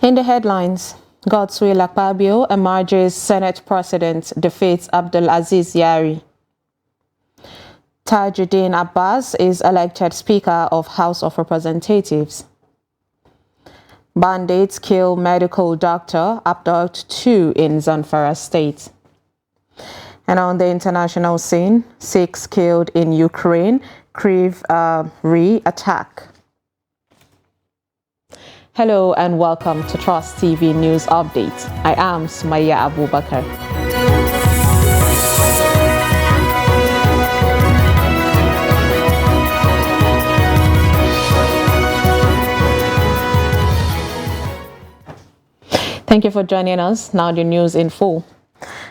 In the headlines, Godswill Akpabio emerges Senate President, defeats Abdulaziz Yari. Tajuddin Abbas is elected Speaker of House of Representatives. Bandits kill medical doctor, abduct 2 in Zamfara State. And on the international scene, 6 killed in Ukraine, Kyiv re-attack. Hello and welcome to Trust TV News Update. I am Sumaya Abubakar. Thank you for joining us. Now the news in full.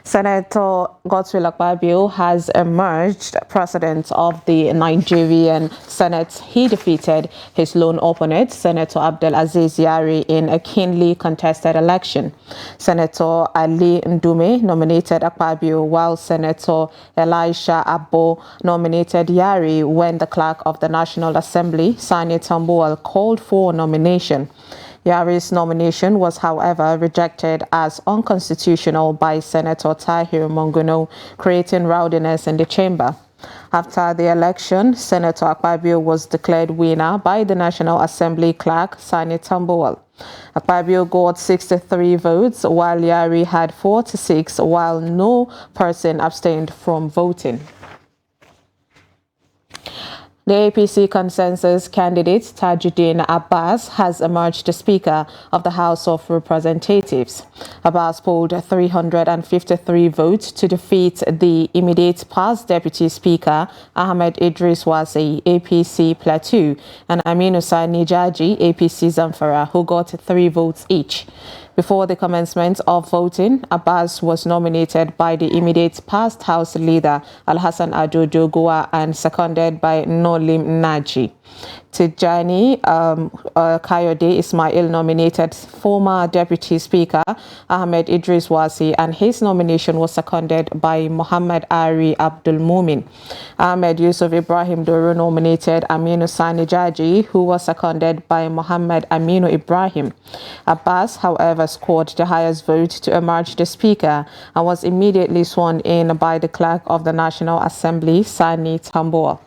Senator Godswill Akpabio has emerged president of the Nigerian Senate. He defeated his lone opponent, Senator Abdulaziz Yari, in a keenly contested election. Senator Ali Ndume nominated Akpabio, while Senator Elisha Abbo nominated Yari when the clerk of the National Assembly, Sani Tambuwal, called for nomination. Yari's nomination was, however, rejected as unconstitutional by Senator Tahir Monguno, creating rowdiness in the chamber. After the election, Senator Akpabio was declared winner by the National Assembly clerk, Sani Tambuwal. Akpabio got 63 votes, while Yari had 46, while no person abstained from voting. The APC consensus candidate Tajuddin Abbas has emerged the Speaker of the House of Representatives. Abbas polled 353 votes to defeat the immediate past Deputy Speaker Ahmed Idris Wasi, APC Plateau, and Aminu Sani Jaji, APC Zamfara, who got 3 votes each. Before the commencement of voting, Abbas was nominated by the immediate past House leader Alhassan Ado Doguwa and seconded by Nolim Naji. Tijani Kayode Ismail nominated former Deputy Speaker Ahmed Idris Wasi, and his nomination was seconded by Muhammad Ari Abdul Mumin. Ahmed Yusuf Ibrahim Doro nominated Aminu Sani Jaji, who was seconded by Muhammad Aminu Ibrahim. Abbas, however, scored the highest vote to emerge the Speaker and was immediately sworn in by the clerk of the National Assembly, Sani Tambuwal.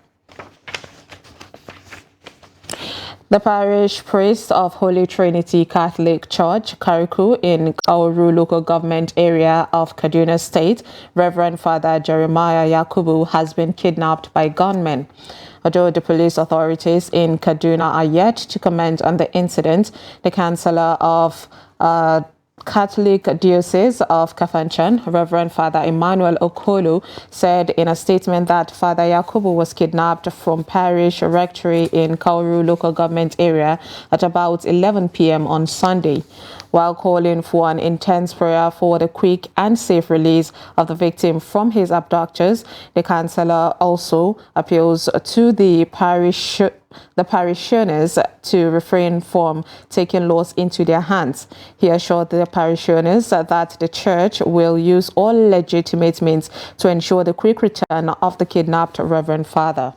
The parish priest of Holy Trinity Catholic Church, Kariku, in Kauru local government area of Kaduna State, Reverend Father Jeremiah Yakubu, has been kidnapped by gunmen. Although the police authorities in Kaduna are yet to comment on the incident, the Chancellor of Catholic Diocese of Kafanchan, Reverend Father Emmanuel Okolo, said in a statement that Father Yakubu was kidnapped from Parish Rectory in Kauru local government area at about 11 p.m. on Sunday. While calling for an intense prayer for the quick and safe release of the victim from his abductors, the Chancellor also appeals to the parishioners to refrain from taking laws into their hands. He assured the parishioners that the church will use all legitimate means to ensure the quick return of the kidnapped Reverend Father.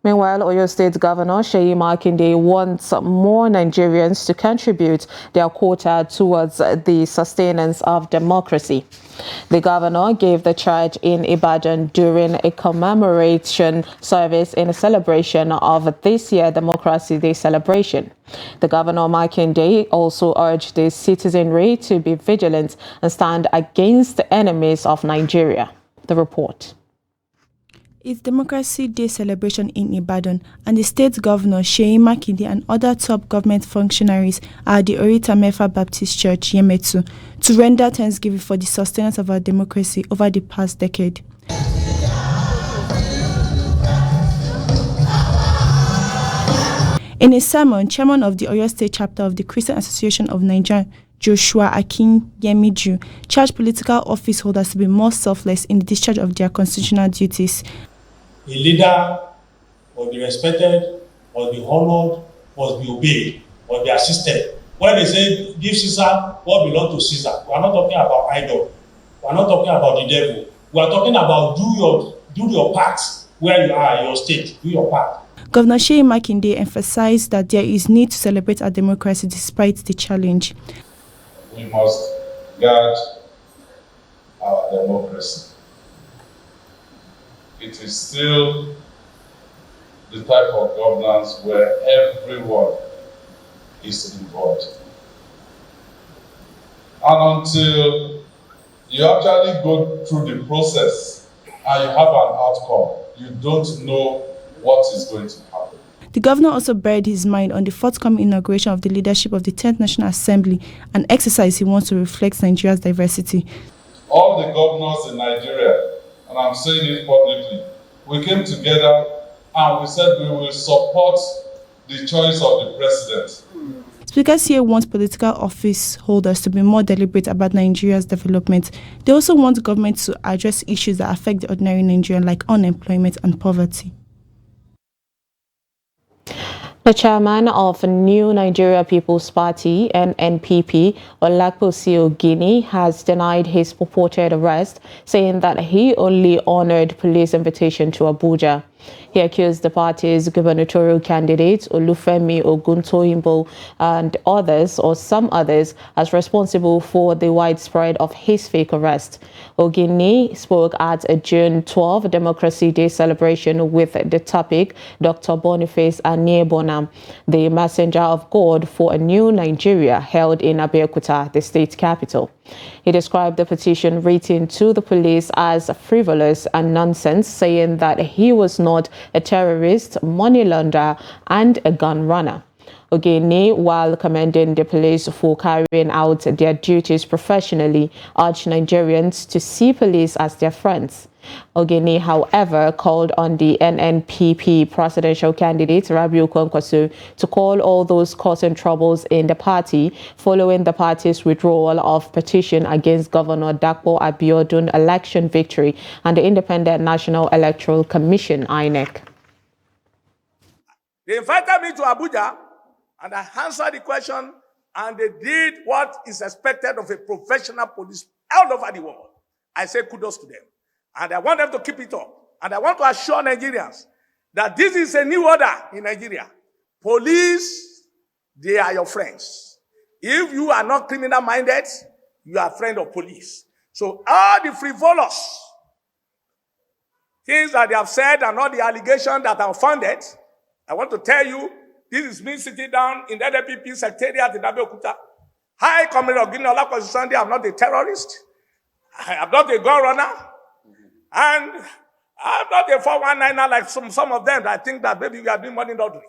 Meanwhile, Oyo State Governor Seyi Makinde wants more Nigerians to contribute their quota towards the sustenance of democracy. The governor gave the charge in Ibadan during a commemoration service in a celebration of this year's Democracy Day celebration. The governor Makinde also urged the citizenry to be vigilant and stand against the enemies of Nigeria. The report. It's Democracy Day celebration in Ibadan, and the state governor Seyi Makinde and other top government functionaries are at the Orita Mefa Baptist Church, Yemetu, to render thanksgiving for the sustenance of our democracy over the past decade. In a sermon, chairman of the Oyo State chapter of the Christian Association of Nigeria, Joshua Akinyemiju, charged political office holders to be more selfless in the discharge of their constitutional duties. A leader must be respected, must be honored, must be obeyed, must be assisted. When they say give Caesar what belongs to Caesar, we are not talking about idol. We are not talking about the devil. We are talking about do your part where you are in your state. Do your part. Governor Seyi Makinde emphasized that there is need to celebrate our democracy despite the challenge. We must guard our democracy. It is still the type of governance where everyone is involved. And until you actually go through the process and you have an outcome, you don't know what is going to happen. The governor also buried his mind on the forthcoming inauguration of the leadership of the 10th National Assembly, an exercise he wants to reflect Nigeria's diversity. All the governors in Nigeria, and I'm saying it publicly, we came together and we said we will support the choice of the president. Speakers here want political office holders to be more deliberate about Nigeria's development. They also want government to address issues that affect the ordinary Nigerian, like unemployment and poverty. The chairman of New Nigeria People's Party, NNPP, Olakposi Ogini, has denied his purported arrest, saying that he only honored police invitation to Abuja. He accused the party's gubernatorial candidate, Olufemi Oguntoyinbo, and others, or some others, as responsible for the widespread of his fake arrest. Ogini spoke at a June 12 Democracy Day celebration with the topic, Dr. Boniface Aniebonam, the messenger of God for a new Nigeria, held in Abeokuta, the state capital. He described the petition written to the police as frivolous and nonsense, saying that he was not a terrorist, money launderer, and a gun runner. Ogini, while commending the police for carrying out their duties professionally, urged Nigerians to see police as their friends. Ogini, however, called on the NNPP presidential candidate Rabiu Kwankwaso to call all those causing troubles in the party following the party's withdrawal of petition against Governor Dapo Abiodun election victory and the Independent National Electoral Commission, INEC. They invited me to Abuja and I answered the question, and they did what is expected of a professional police all over the world. I say kudos to them. And I want them to keep it up. And I want to assure Nigerians that this is a new order in Nigeria. Police, they are your friends. If you are not criminal-minded, you are a friend of police. So all the frivolous things that they have said and all the allegations that are founded, I want to tell you, this is me sitting down in the NNPP secretariat in Abeokuta. Hi, Comrade Ogini Olakposi Sunday, I'm not a terrorist. I'm not a gun runner. And I'm not a 419er like some of them. I think that maybe we are doing money laundering.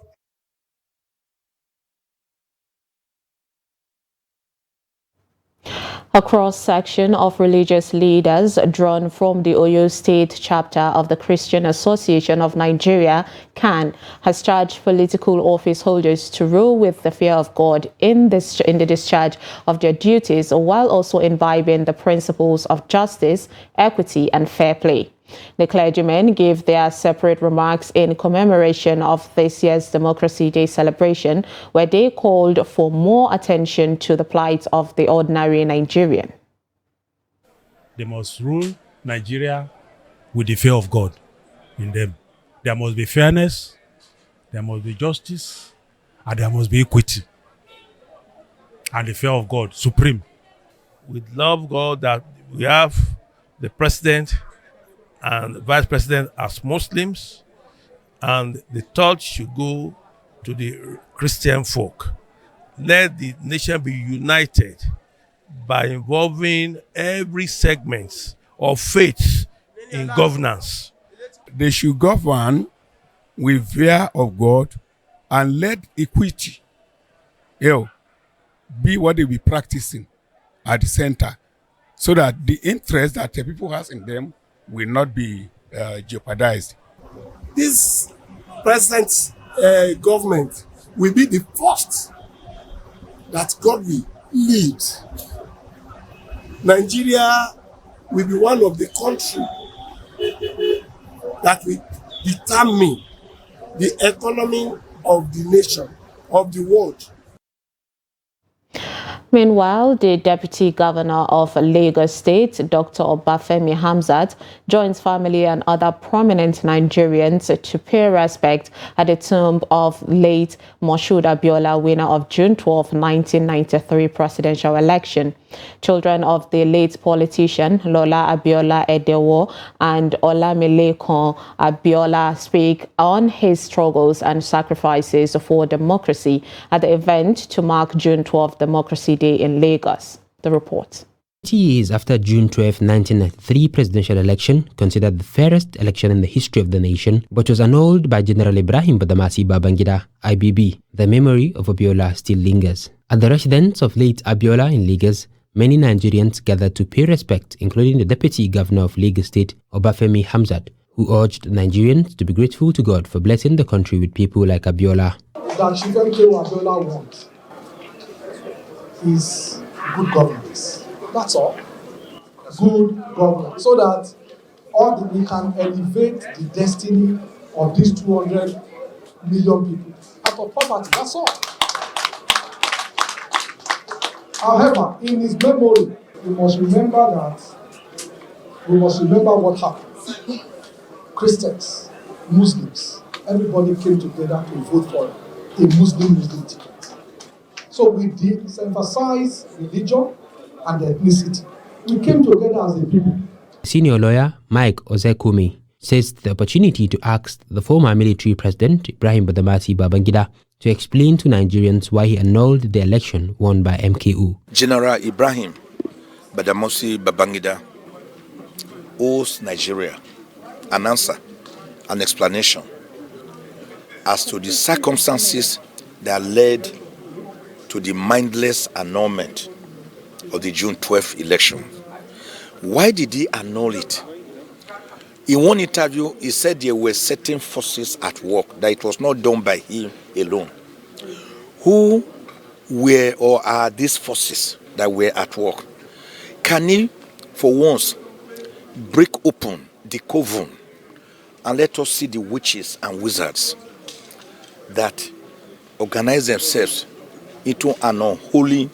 A cross-section of religious leaders drawn from the Oyo State chapter of the Christian Association of Nigeria, CAN, has charged political office holders to rule with the fear of God in the discharge of their duties, while also imbibing the principles of justice, equity, and fair play. The clergymen gave their separate remarks in commemoration of this year's Democracy Day celebration, where they called for more attention to the plight of the ordinary Nigerian. They must rule Nigeria with the fear of God in them. There must be fairness, there must be justice, and there must be equity. And the fear of God supreme. We love God that we have the president and the vice president as Muslims, and the thought should go to the Christian folk. Let the nation be united by involving every segment of faith in governance. They should govern with fear of God and let equity be what they be practicing at the center, so that the interest that the people has in them will not be jeopardized. This present government will be the first that God will lead. Nigeria will be one of the countries that will determine the economy of the nation, of the world. Meanwhile, the Deputy Governor of Lagos State, Dr. Obafemi Hamzat, joins family and other prominent Nigerians to pay respect at the tomb of late Moshood Abiola, winner of June 12, 1993 presidential election. Children of the late politician Lola Abiola Edewo and Olamilekan Abiola speak on his struggles and sacrifices for democracy at the event to mark June 12 Democracy Day in Lagos. The report. 20 years after June 12, 1993 presidential election, considered the fairest election in the history of the nation, but was annulled by General Ibrahim Badamasi Babangida, IBB, the memory of Abiola still lingers. At the residence of late Abiola in Lagos, many Nigerians gathered to pay respect, including the Deputy Governor of Lagos State, Obafemi Hamzat, who urged Nigerians to be grateful to God for blessing the country with people like Abiola. That Chifemke Abiola wants is good governance. That's all. Good governance. So that we can elevate the destiny of these 200 million people out of poverty. That's all. However, in his memory, we must remember what happened. Christians, Muslims, everybody came together to vote for a Muslim ticket. So we did emphasize religion and ethnicity. We came together as a people. Senior lawyer Mike Ozekumi says the opportunity to ask the former military president Ibrahim Badamasi Babangida to explain to Nigerians why he annulled the election won by MKO. General Ibrahim Badamasi Babangida owes Nigeria an answer, an explanation as to the circumstances that led to the mindless annulment of the June 12th election. Why did he annul it? In one interview, he said there were certain forces at work, that it was not done by him alone. Who were or are these forces that were at work? Can he, for once, break open the coven and let us see the witches and wizards that organize themselves into an unholy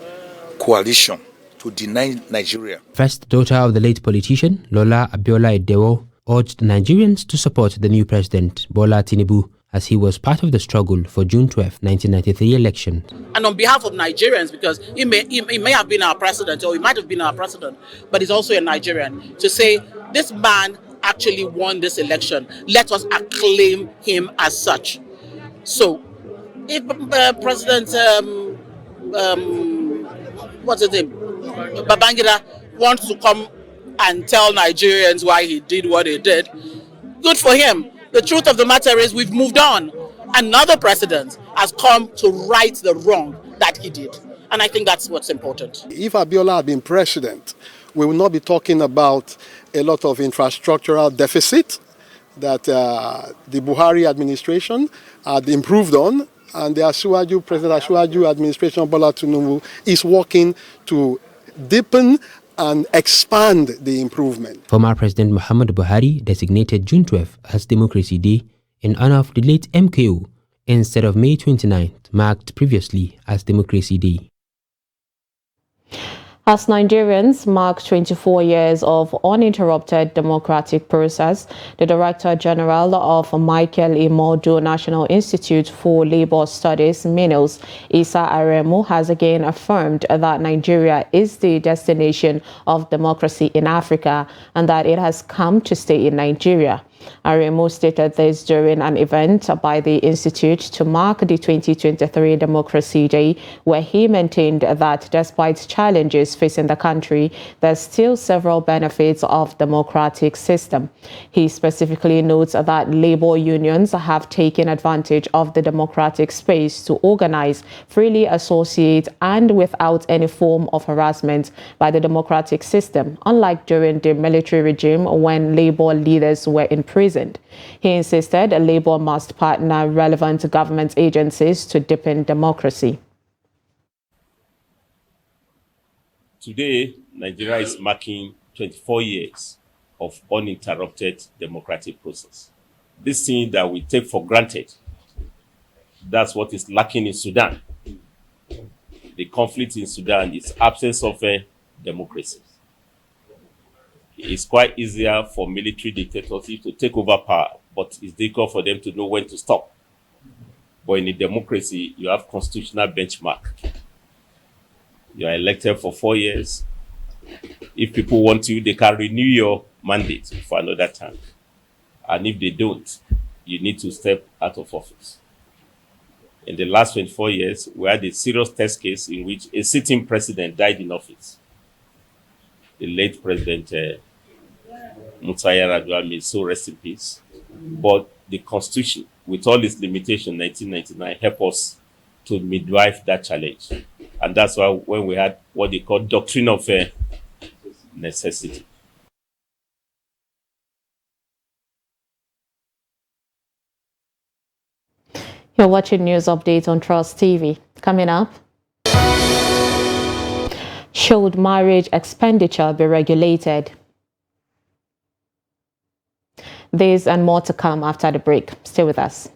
coalition to deny Nigeria? First daughter of the late politician, Lola Abiola Edewo, urged Nigerians to support the new president, Bola Tinubu, as he was part of the struggle for June 12, 1993 election. And on behalf of Nigerians, because he may have been our president, or he might have been our president, but he's also a Nigerian, to say, this man actually won this election. Let us acclaim him as such. So, if President Babangida wants to come and tell Nigerians why he did what he did, good for him. The truth of the matter is we've moved on. Another president has come to right the wrong that he did. And I think that's what's important. If Abiola had been president, we will not be talking about a lot of infrastructural deficit that the Buhari administration had improved on, and the President Asiwaju administration, Bola Tinubu, is working to deepen and expand the improvement. Former President Muhammadu Buhari designated June 12 as Democracy Day in honor of the late MKO instead of May 29th, marked previously as Democracy Day. As Nigerians mark 24 years of uninterrupted democratic process, the Director General of Michael Imodu National Institute for Labour Studies, MINUS, Isa Aremu, has again affirmed that Nigeria is the destination of democracy in Africa and that it has come to stay in Nigeria. Aremu stated this during an event by the Institute to mark the 2023 Democracy Day, where he maintained that despite challenges facing the country, there's still several benefits of democratic system. He specifically notes that labor unions have taken advantage of the democratic space to organize, freely associate, and without any form of harassment by the democratic system, unlike during the military regime when labor leaders were imprisoned. He insisted Labour must partner relevant government agencies to deepen democracy. Today, Nigeria is marking 24 years of uninterrupted democratic process. This thing that we take for granted, that's what is lacking in Sudan. the conflict in Sudan is absence of a democracy. It's quite easier for military dictatorship to take over power, but it's difficult for them to know when to stop. But in a democracy, you have constitutional benchmark. You are elected for 4 years. If people want you, they can renew your mandate for another term. And if they don't, you need to step out of office. In the last 24 years, we had a serious test case in which a sitting president died in office. The late President Musa Yar'Adua, may so rest in peace. But the Constitution, with all its limitations, 1999, helped us to midwife that challenge. And that's why when we had what they call doctrine of necessity. You're watching News Update on Trust TV. Coming up, should marriage expenditure be regulated? This and more to come after the break. Stay with us.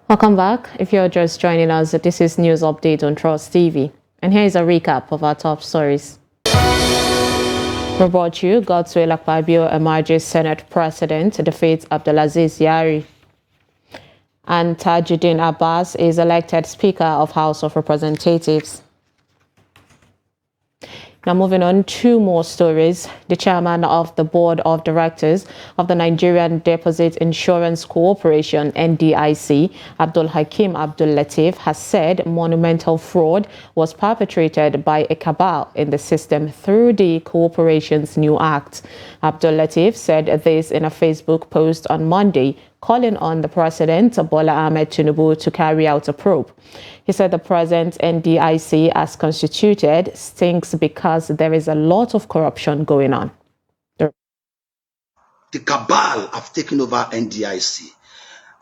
Welcome back. If you're just joining us, this is News Update on Trust TV. And here is a recap of our top stories. We brought you Godswill Akpabio emerges Senate President, defeats Abdulaziz Yari. And Tajuddin Abbas is elected Speaker of House of Representatives. Now moving on, two more stories. The chairman of the board of directors of the Nigerian Deposit Insurance Corporation, NDIC, Abdul Hakim Abdul Latif, has said monumental fraud was perpetrated by a cabal in the system through the corporation's new act. Abdul Latif said this in a Facebook post on Monday, calling on the President, Bola Ahmed Tinubu, to carry out a probe. He said the present NDIC, as constituted, stinks because there is a lot of corruption going on. The cabal have taken over NDIC,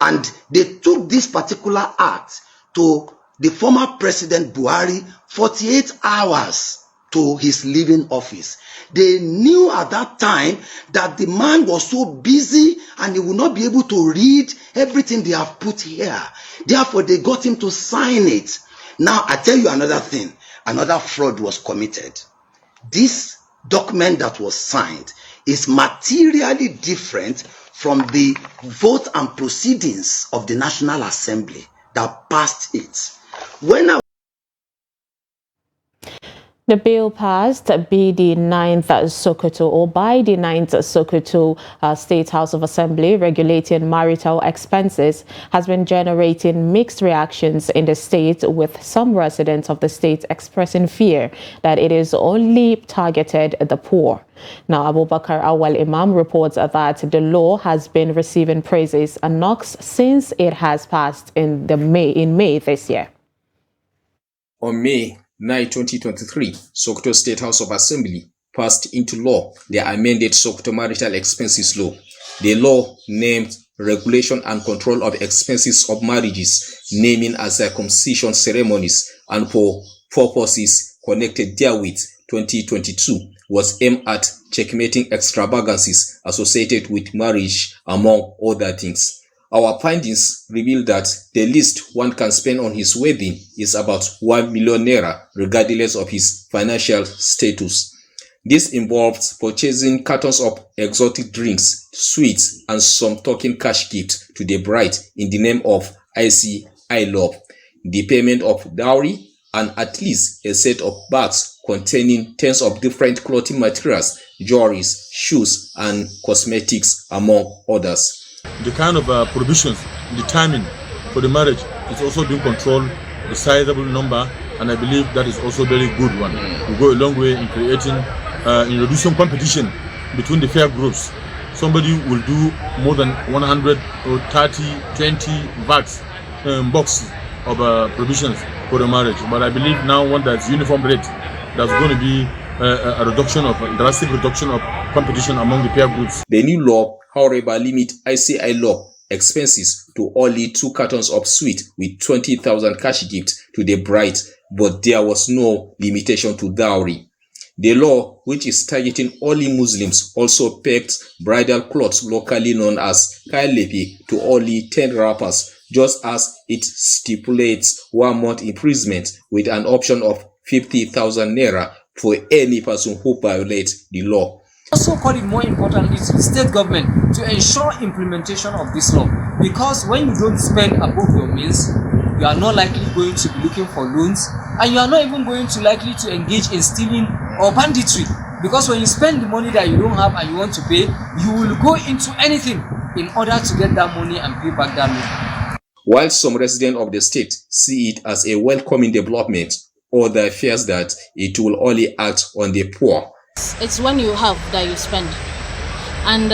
and they took this particular act to the former President Buhari 48 hours to his leaving office. They knew at that time that the man was so busy and he would not be able to read everything they have put here. Therefore, they got him to sign it. Now, I tell you another thing. Another fraud was committed. This document that was signed is materially different from the vote and proceedings of the National Assembly that passed it. The bill passed by the 9th Sokoto State House of Assembly regulating marital expenses has been generating mixed reactions in the state, with some residents of the state expressing fear that it is only targeted the poor. Now, Abubakar Awal Imam reports that the law has been receiving praises and knocks since it has passed in May this year. On May 9, 2023, Sokoto State House of Assembly passed into law the amended Sokoto Marital Expenses Law. The law, named regulation and control of expenses of marriages, naming and circumcision ceremonies, and for purposes connected therewith 2022 was aimed at checkmating extravagances associated with marriage, among other things. Our findings reveal that the least one can spend on his wedding is about 1 million naira, regardless of his financial status. This involves purchasing cartons of exotic drinks, sweets, and some token cash gift to the bride in the name of I Love, the payment of dowry, and at least a set of bags containing tens of different clothing materials, jewelries, shoes, and cosmetics, among others. The kind of provisions, the timing for the marriage is also being controlled, a sizable number, and I believe that is also a very good one. We go a long way in creating, in reducing competition between the fair groups. Somebody will do more than 100 or 30, 20 boxes of provisions for the marriage. But I believe now one that's uniform rate, there's going to be a drastic reduction of competition among the peer groups. The new law, however, limit ICI law expenses to only 2 cartons of sweet with 20,000 cash gift to the bride, but there was no limitation to dowry. The law, which is targeting only Muslims, also pegged bridal clothes locally known as kailepi to only 10 wrappers, just as it stipulates 1 month imprisonment with an option of 50,000 naira for any person who violates the law. Also call it more important is the state government to ensure implementation of this law, because when you don't spend above your means, you are not likely going to be looking for loans, and you are not even going to likely to engage in stealing or banditry, because when you spend the money that you don't have and you want to pay, you will go into anything in order to get that money and pay back that loan. While some residents of the state see it as a welcoming development, others fear that it will only act on the poor. It's when you have that you spend, and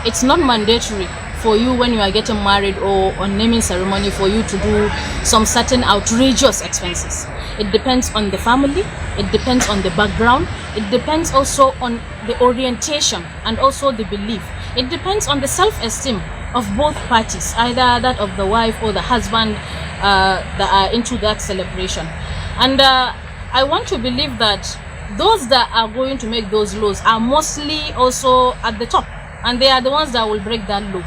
it's not mandatory for you when you are getting married or on naming ceremony for you to do some certain outrageous expenses. It depends on the family, it depends on the background, it depends also on the orientation and also the belief. It depends on the self-esteem of both parties, either that of the wife or the husband that are into that celebration. And I want to believe that those that are going to make those laws are mostly also at the top, and they are the ones that will break that law.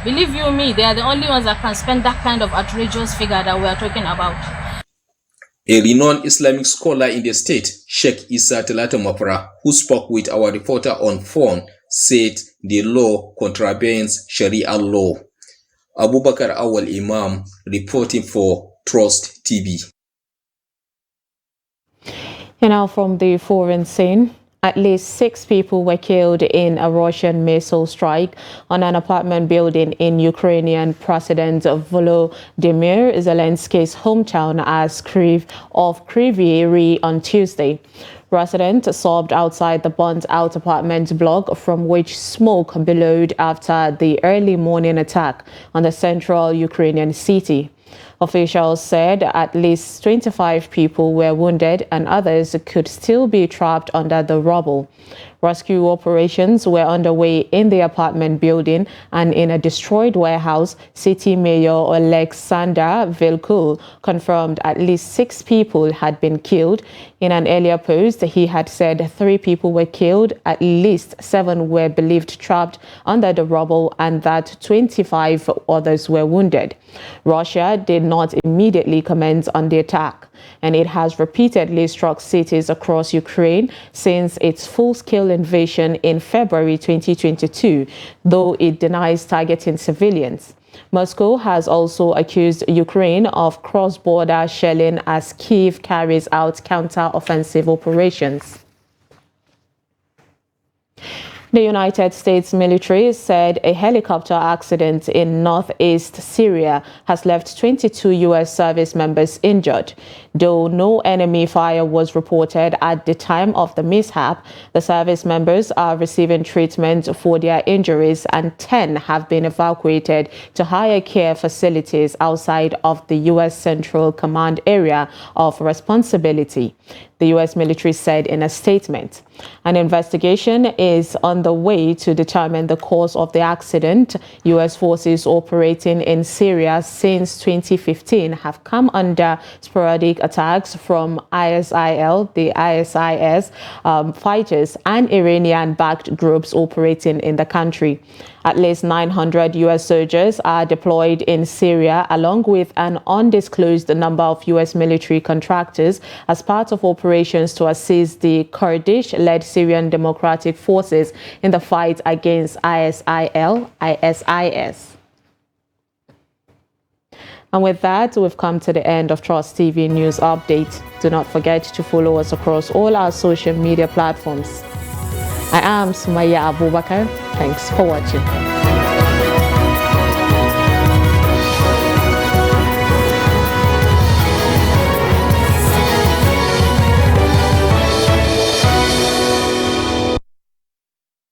Believe you me, they are the only ones that can spend that kind of outrageous figure that we are talking about. A renowned Islamic scholar in the state, Sheikh Isa Talata Mafra, who spoke with our reporter on phone, said the law contravenes Sharia law. Abubakar Awal Imam, reporting for Trust TV. And now from the foreign scene, at least 6 people were killed in a Russian missile strike on an apartment building in Ukrainian President Volodymyr Zelensky's hometown as Kryvyi Rih on Tuesday. Residents sobbed outside the burnt-out apartment block from which smoke billowed after the early morning attack on the central Ukrainian city. Officials said at least 25 people were wounded and others could still be trapped under the rubble. Rescue operations were underway in the apartment building and in a destroyed warehouse. City Mayor Alexander Vilkul confirmed at least 6 people had been killed. In an earlier post, he had said 3 people were killed, at least 7 were believed trapped under the rubble, and that 25 others were wounded. Russia did not immediately comment on the attack, and it has repeatedly struck cities across Ukraine since its full-scale invasion in February 2022, though it denies targeting civilians. Moscow has also accused Ukraine of cross-border shelling as Kyiv carries out counter-offensive operations. The United States military said a helicopter accident in northeast Syria has left 22 U.S. service members injured. Though no enemy fire was reported at the time of the mishap, the service members are receiving treatment for their injuries, and 10 have been evacuated to higher care facilities outside of the U.S. Central Command area of responsibility. the U.S. military said in a statement. An investigation is on the way to determine the cause of the accident. U.S. forces operating in Syria since 2015 have come under sporadic attacks from ISIL, the ISIS fighters, and Iranian-backed groups operating in the country. At least 900 U.S. soldiers are deployed in Syria, along with an undisclosed number of U.S. military contractors as part of operations to assist the Kurdish-led Syrian Democratic Forces in the fight against ISIL, ISIS. And with that, we've come to the end of Trust TV News Update. Do not forget to follow us across all our social media platforms. I am Sumaya Abubakar. Thanks for watching.